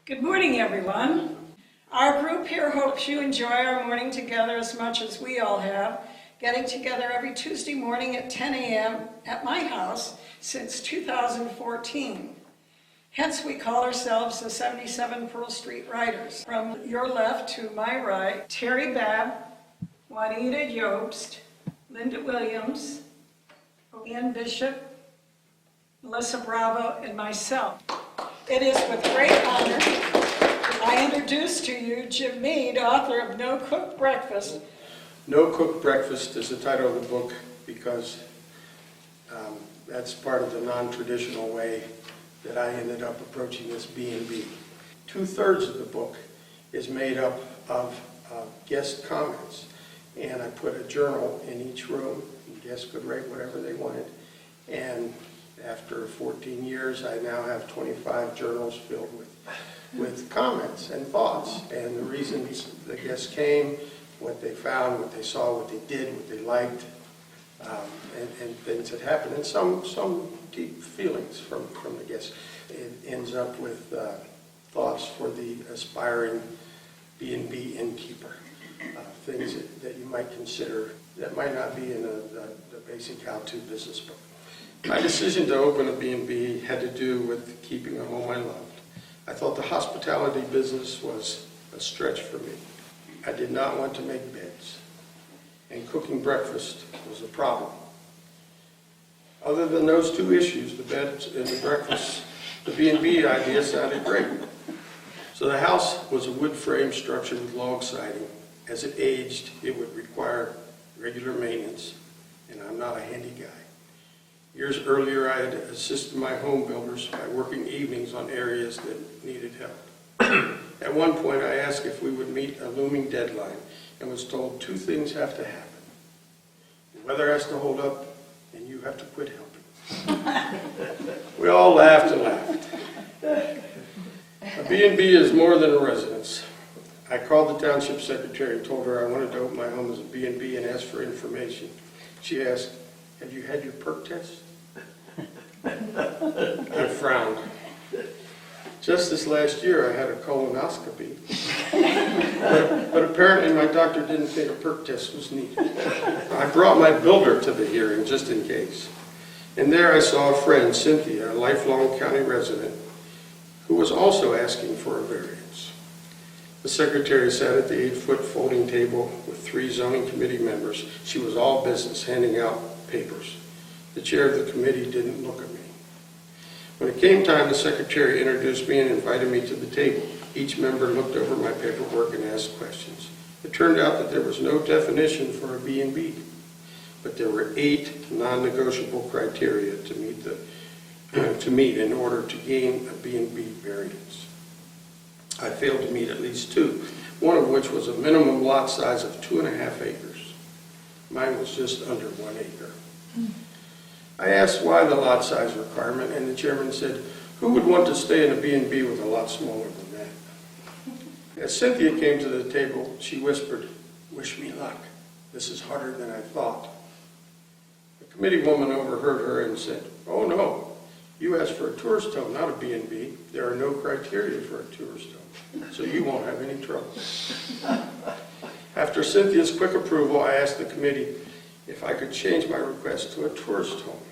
Good morning, everyone. Our group here hopes you enjoy our morning together as much as we all have, getting together every Tuesday morning at 10 a.m. at my house since 2014. Hence, we call ourselves the 77 Pearl Street Riders. From your left to my right, Terry Babb, Juanita Jobst, Linda Williams, Ian Bishop, Melissa Bravo, and myself. It is with great honor I introduce to you Jim Mead, author of No Cooked Breakfast. No Cooked Breakfast is the title of the book because that's part of the non-traditional way that I ended up approaching this B&B. 2/3 of the book is made up of guest comments, and I put a journal in each room, and guests could write whatever they wanted. And after 14 years, I now have 25 journals filled with comments and thoughts, and the reasons the guests came, what they found, what they saw, what they did, what they liked, and things that happened, and some deep feelings from the guests. It ends up with thoughts for the aspiring B&B innkeeper, things that you might consider that might not be in the basic how-to business book. My decision to open a B&B had to do with keeping a home I loved. I thought the hospitality business was a stretch for me. I did not want to make beds, and cooking breakfast was a problem. Other than those two issues, the beds and the breakfast, the B&B idea sounded great. So the house was a wood frame structure with log siding. As it aged, it would require regular maintenance, and I'm not a handy guy. Years earlier, I had assisted my home builders by working evenings on areas that needed help. At one point, I asked if we would meet a looming deadline and was told two things have to happen. The weather has to hold up, and you have to quit helping. We all laughed and laughed. A B&B is more than a residence. I called the township secretary and told her I wanted to open my home as a B&B and asked for information. She asked, "Have you had your perk test?" I frowned. Just this last year, I had a colonoscopy. But apparently my doctor didn't think a perk test was needed. I brought my builder to the hearing just in case. And there I saw a friend, Cynthia, a lifelong county resident, who was also asking for a variance. The secretary sat at the 8-foot folding table with 3 zoning committee members. She was all business, handing out papers. The chair of the committee didn't look at me. When it came time, the secretary introduced me and invited me to the table. Each member looked over my paperwork and asked questions. It turned out that there was no definition for a B&B, but there were 8 non-negotiable criteria to meet in order to gain a B&B variance. I failed to meet at least 2, one of which was a minimum lot size of 2.5 acres. Mine was just under 1 acre. I asked why the lot size requirement, and the chairman said, "Who would want to stay in a B&B with a lot smaller than that?" As Cynthia came to the table, she whispered, "Wish me luck. This is harder than I thought." The committee woman overheard her and said, "Oh no, you asked for a tourist home, not a B&B. There are no criteria for a tourist home, so you won't have any trouble." After Cynthia's quick approval, I asked the committee if I could change my request to a tourist home.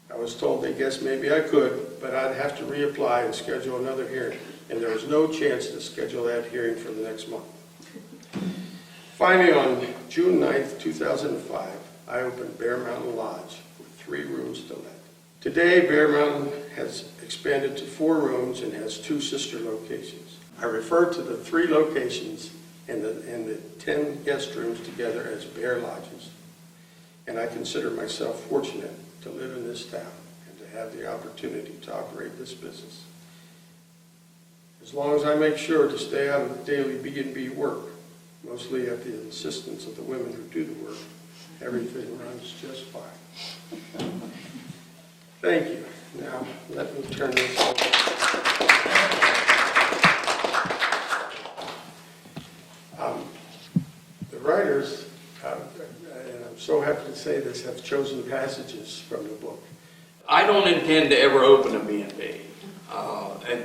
I was told they guessed maybe I could, but I'd have to reapply and schedule another hearing, and there was no chance to schedule that hearing for the next month. Finally, on June 9th, 2005, I opened Bear Mountain Lodge with 3 rooms to let. Today, Bear Mountain has expanded to 4 rooms and has 2 sister locations. I refer to the 3 locations and the 10 guest rooms together as Bear Lodges, and I consider myself fortunate to live in this town and to have the opportunity to operate this business. As long as I make sure to stay out of daily B&B work, mostly at the insistence of the women who do the work, everything runs just fine. Thank you. Now, let me turn this over. The writers, and I'm so happy to say this, have chosen passages from the book. I don't intend to ever open a B&B.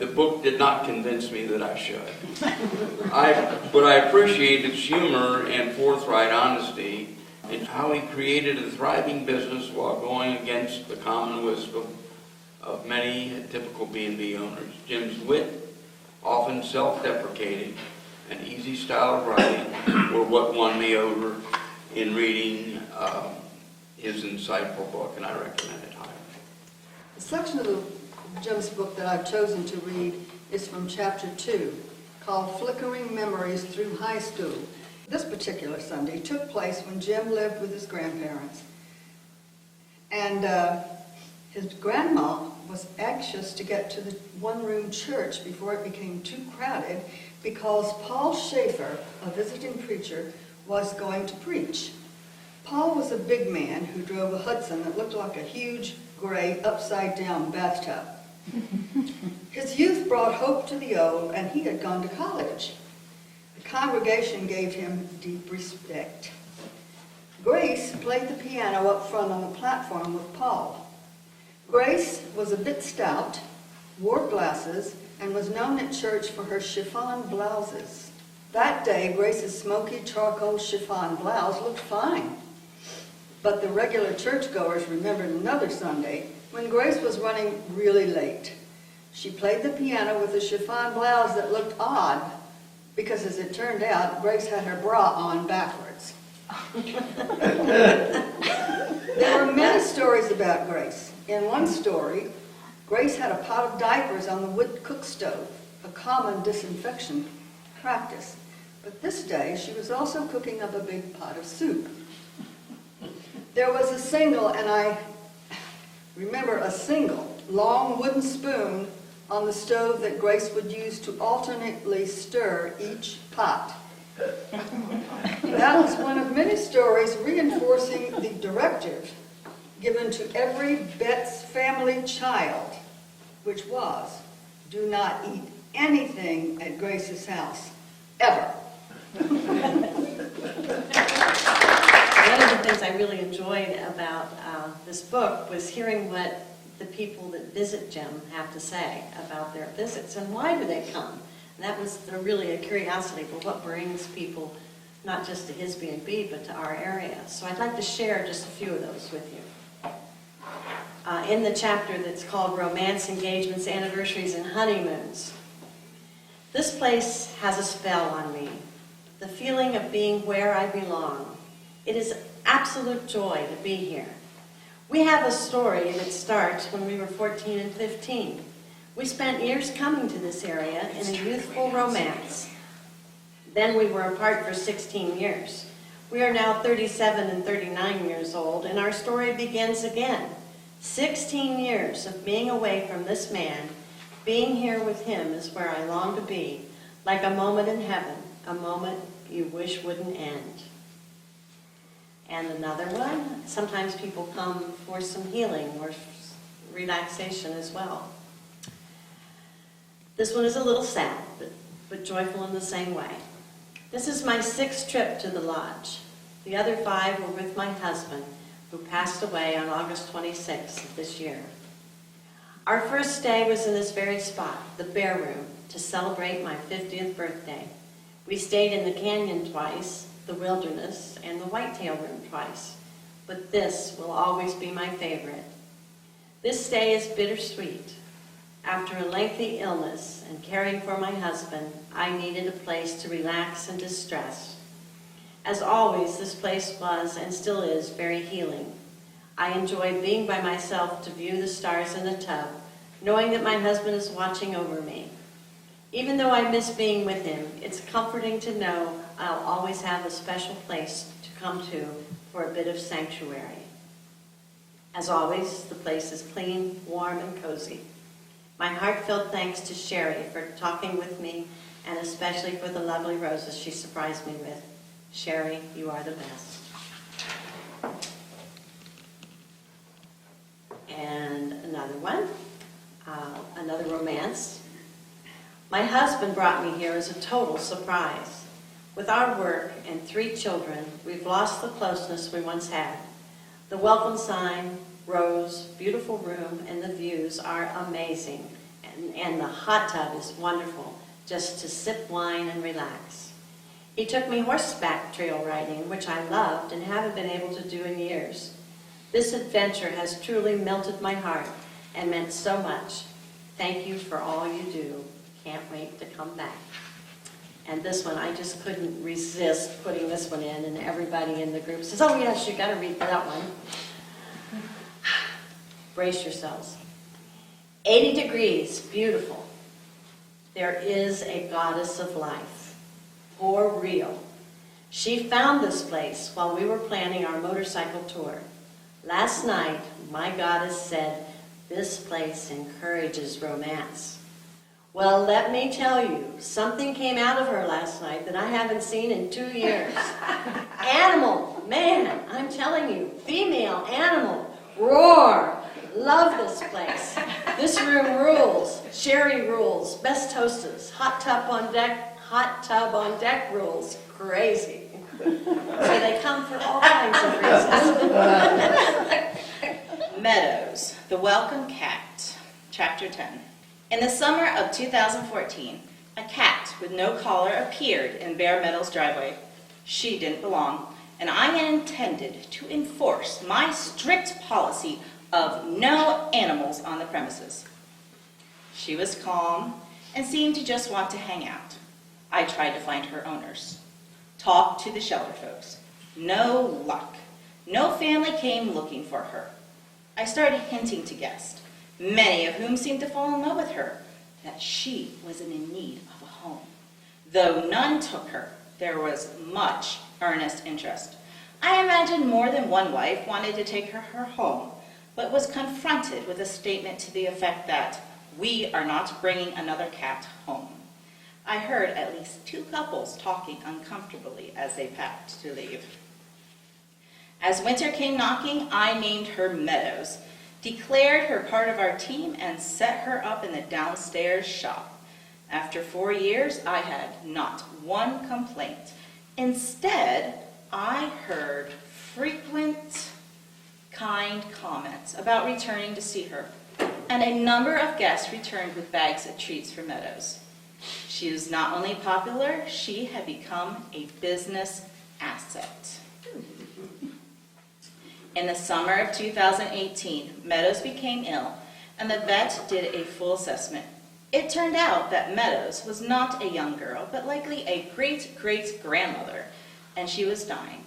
the book did not convince me that I should. But I appreciate its humor and forthright honesty in how he created a thriving business while going against the common wisdom of many typical B&B owners. Jim's wit, often self-deprecating, and easy style of writing were what won me over in reading his insightful book, and I recommend it highly. The section of Jim's book that I've chosen to read is from chapter 2, called Flickering Memories Through High School. This particular Sunday took place when Jim lived with his grandparents. And his grandma was anxious to get to the one-room church before it became too crowded because Paul Schaefer, a visiting preacher, was going to preach. Paul was a big man who drove a Hudson that looked like a huge, gray, upside-down bathtub. His youth brought hope to the old, and he had gone to college. The congregation gave him deep respect. Grace played the piano up front on the platform with Paul. Grace was a bit stout, wore glasses, and was known at church for her chiffon blouses. That day, Grace's smoky charcoal chiffon blouse looked fine. But the regular churchgoers remembered another Sunday when Grace was running really late. She played the piano with a chiffon blouse that looked odd because, as it turned out, Grace had her bra on backwards. There were many stories about Grace. In one story, Grace had a pot of diapers on the wood cook stove, a common disinfection practice. But this day, she was also cooking up a big pot of soup. There was a single, and I remember a single, long wooden spoon on the stove that Grace would use to alternately stir each pot. That was one of many stories reinforcing the directive given to every Betts family child, which was, do not eat anything at Grace's house, ever. One of the things I really enjoyed about this book was hearing what the people that visit Jim have to say about their visits and why do they come. And that was really a curiosity for what brings people not just to his B&B but to our area. So I'd like to share just a few of those with you. In the chapter that's called Romance, Engagements, Anniversaries, and Honeymoons, this place has a spell on me. The feeling of being where I belong. It is absolute joy to be here. We have a story that starts when we were 14 and 15. We spent years coming to this area in a youthful romance. Then we were apart for 16 years. We are now 37 and 39 years old, and our story begins again. 16 years of being away from this man. Being here with him is where I long to be, like a moment in heaven, a moment you wish wouldn't end. And another one, sometimes people come for some healing or relaxation as well. This one is a little sad, but joyful in the same way. This is my 6th trip to the lodge. The other 5 were with my husband, who passed away on August 26th of this year. Our first stay was in this very spot, the Bear Room, to celebrate my 50th birthday. We stayed in the Canyon twice, the Wilderness, and the Whitetail Room twice, but this will always be my favorite. This stay is bittersweet. After a lengthy illness and caring for my husband, I needed a place to relax and distress. As always, this place was and still is very healing. I enjoy being by myself to view the stars in the tub, knowing that my husband is watching over me. Even though I miss being with him, it's comforting to know I'll always have a special place to come to for a bit of sanctuary. As always, the place is clean, warm, and cozy. My heartfelt thanks to Sherry for talking with me, and especially for the lovely roses she surprised me with. Sherry, you are the best. And another one, another romance. My husband brought me here as a total surprise. With our work and 3 children, we've lost the closeness we once had. The welcome sign, rose, beautiful room, and the views are amazing. And and the hot tub is wonderful, just to sip wine and relax. He took me horseback trail riding, which I loved and haven't been able to do in years. This adventure has truly melted my heart and meant so much. Thank you for all you do. Can't wait to come back. And this one, I just couldn't resist putting this one in, and everybody in the group says, oh yes, you gotta read that one. Brace yourselves. 80 degrees, beautiful. There is a goddess of life, for real. She found this place while we were planning our motorcycle tour. Last night, my goddess said, this place encourages romance. Well, let me tell you, something came out of her last night that I haven't seen in 2 years. Animal, man, I'm telling you, female animal, roar. Love this place. This room rules. Sherry rules. Best hostess. Hot tub on deck rules. Crazy. So they come for all kinds of reasons. Meadows, the Welcome Cat, Chapter 10. In the summer of 2014, a cat with no collar appeared in Bear Meadows' driveway. She didn't belong, and I intended to enforce my strict policy of no animals on the premises. She was calm and seemed to just want to hang out. I tried to find her owners, talked to the shelter folks. No luck. No family came looking for her. I started hinting to guests, many of whom seemed to fall in love with her, that she was in need of a home. Though none took her, there was much earnest interest. I imagine more than one wife wanted to take her home, but was confronted with a statement to the effect that, we are not bringing another cat home. I heard at least 2 couples talking uncomfortably as they packed to leave. As winter came knocking, I named her Meadows, declared her part of our team, and set her up in the downstairs shop. After 4 years, I had not one complaint. Instead, I heard frequent, kind comments about returning to see her, and a number of guests returned with bags of treats for Meadows. She was not only popular, she had become a business asset. In the summer of 2018, Meadows became ill, and the vet did a full assessment. It turned out that Meadows was not a young girl, but likely a great-great-grandmother, and she was dying.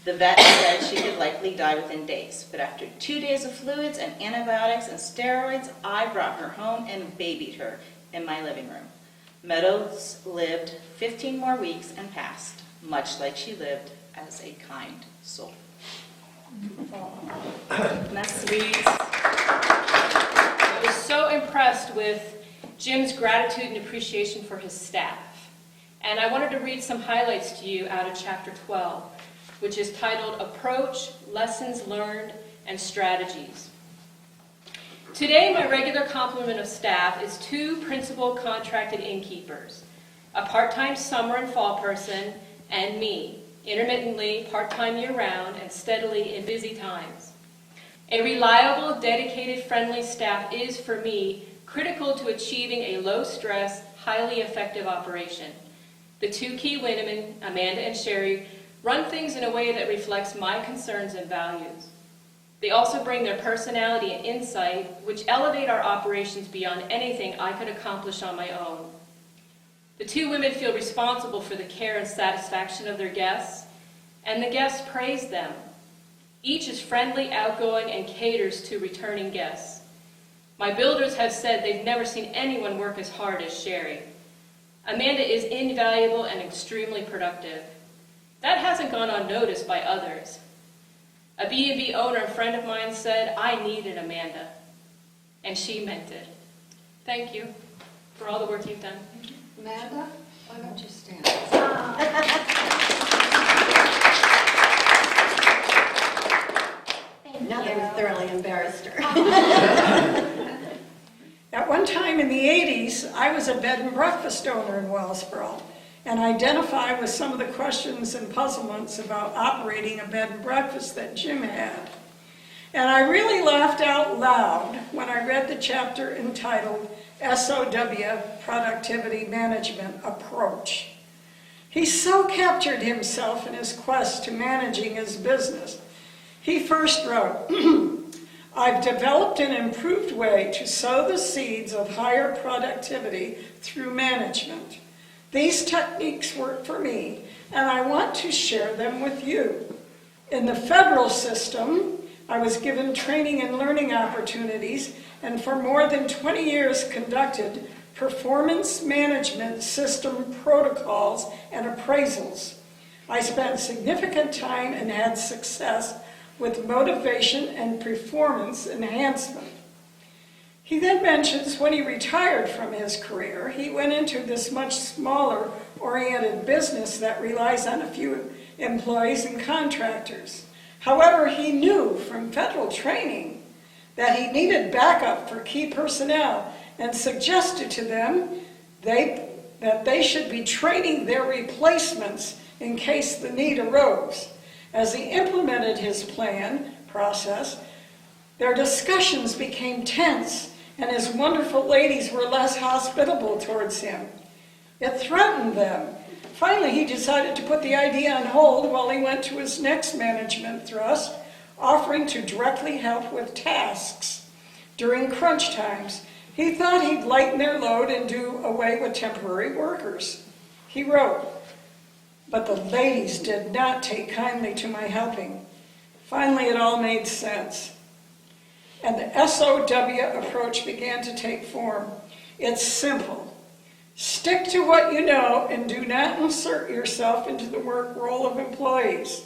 The vet said she could likely die within days, but after 2 days of fluids and antibiotics and steroids, I brought her home and babied her in my living room. Meadows lived 15 more weeks and passed, much like she lived as a kind soul. That's sweet. I was so impressed with Jim's gratitude and appreciation for his staff. And I wanted to read some highlights to you out of Chapter 12, which is titled Approach, Lessons Learned, and Strategies. Today, my regular complement of staff is 2 principal contracted innkeepers, a part-time summer and fall person, and me, intermittently, part-time year-round, and steadily in busy times. A reliable, dedicated, friendly staff is, for me, critical to achieving a low-stress, highly effective operation. The 2 key women, Amanda and Sherry, run things in a way that reflects my concerns and values. They also bring their personality and insight, which elevate our operations beyond anything I could accomplish on my own. The 2 women feel responsible for the care and satisfaction of their guests, and the guests praise them. Each is friendly, outgoing, and caters to returning guests. My builders have said they've never seen anyone work as hard as Sherry. Amanda is invaluable and extremely productive. That hasn't gone unnoticed by others. A B&B owner and friend of mine said, I need an Amanda. And she meant it. Thank you for all the work you've done. Amanda, why don't you stand? Now that we've thoroughly embarrassed her. At one time in the 80s, I was a bed and breakfast owner in Wellsboro and identified with some of the questions and puzzlements about operating a bed and breakfast that Jim had. And I really laughed out loud when I read the chapter entitled SOW, productivity management approach. He so captured himself in his quest to managing his business. He first wrote, I've developed an improved way to sow the seeds of higher productivity through management. These techniques work for me, and I want to share them with you. In the federal system, I was given training and learning opportunities, and for more than 20 years conducted performance management system protocols and appraisals. I spent significant time and had success with motivation and performance enhancement. He then mentions when he retired from his career, he went into this much smaller oriented business that relies on a few employees and contractors. However, he knew from federal training that he needed backup for key personnel and suggested to them that they should be training their replacements in case the need arose. As he implemented his process, their discussions became tense, and his wonderful ladies were less hospitable towards him. It threatened them. Finally, he decided to put the idea on hold while he went to his next management thrust, offering to directly help with tasks during crunch times. He thought he'd lighten their load and do away with temporary workers. He wrote, but the ladies did not take kindly to my helping. Finally, it all made sense, and the SOW approach began to take form. It's simple. Stick to what you know and do not insert yourself into the work role of employees.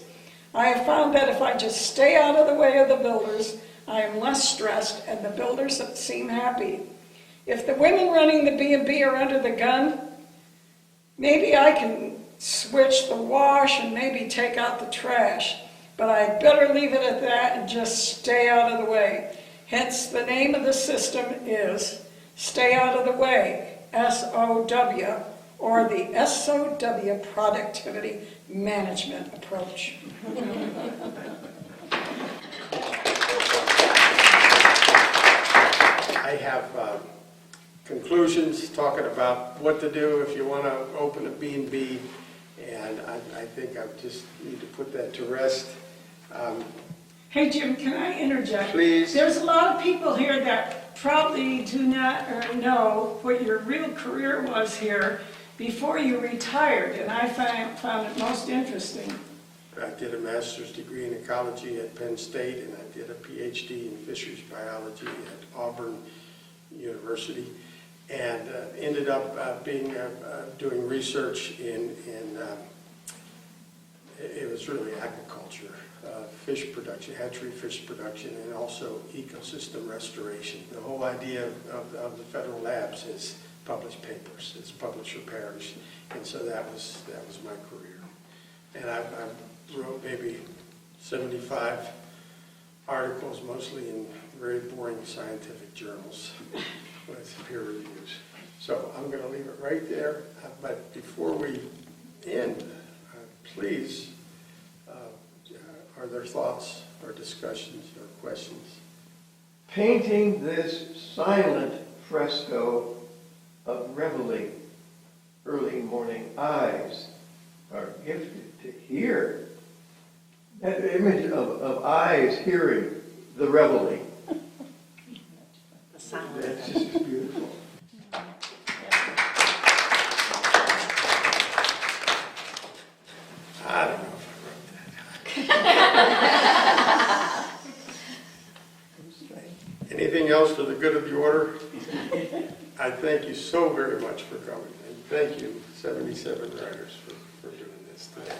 I have found that if I just stay out of the way of the builders, I am less stressed and the builders seem happy. If the women running the B&B are under the gun, maybe I can switch the wash and maybe take out the trash, but I'd better leave it at that and just stay out of the way. Hence, the name of the system is Stay Out of the Way, SOW, or the SOW Productivity Management Approach. I have conclusions talking about what to do if you want to open a B&B, and I think I just need to put that to rest. Hey Jim, can I interject? Please. There's a lot of people here that probably do not know what your real career was here before you retired, and I found it most interesting. I did a master's degree in ecology at Penn State, and I did a PhD in fisheries biology at Auburn University, and ended up doing research in it was really aquaculture, fish production, hatchery fish production, and also ecosystem restoration. The whole idea of the federal labs is publish papers, it's publisher parish, and so that was my career. And I wrote maybe 75 articles, mostly in very boring scientific journals with peer reviews. So I'm going to leave it right there. But before we end, please, are there thoughts or discussions or questions? Painting this silent fresco of reveille, early morning eyes are gifted to hear. That image of eyes hearing the reveille. The silence. That's just beautiful. I don't know if I wrote that. Anything else for the good of the order? I thank you so very much for coming, and thank you, 77 writers, for doing this today.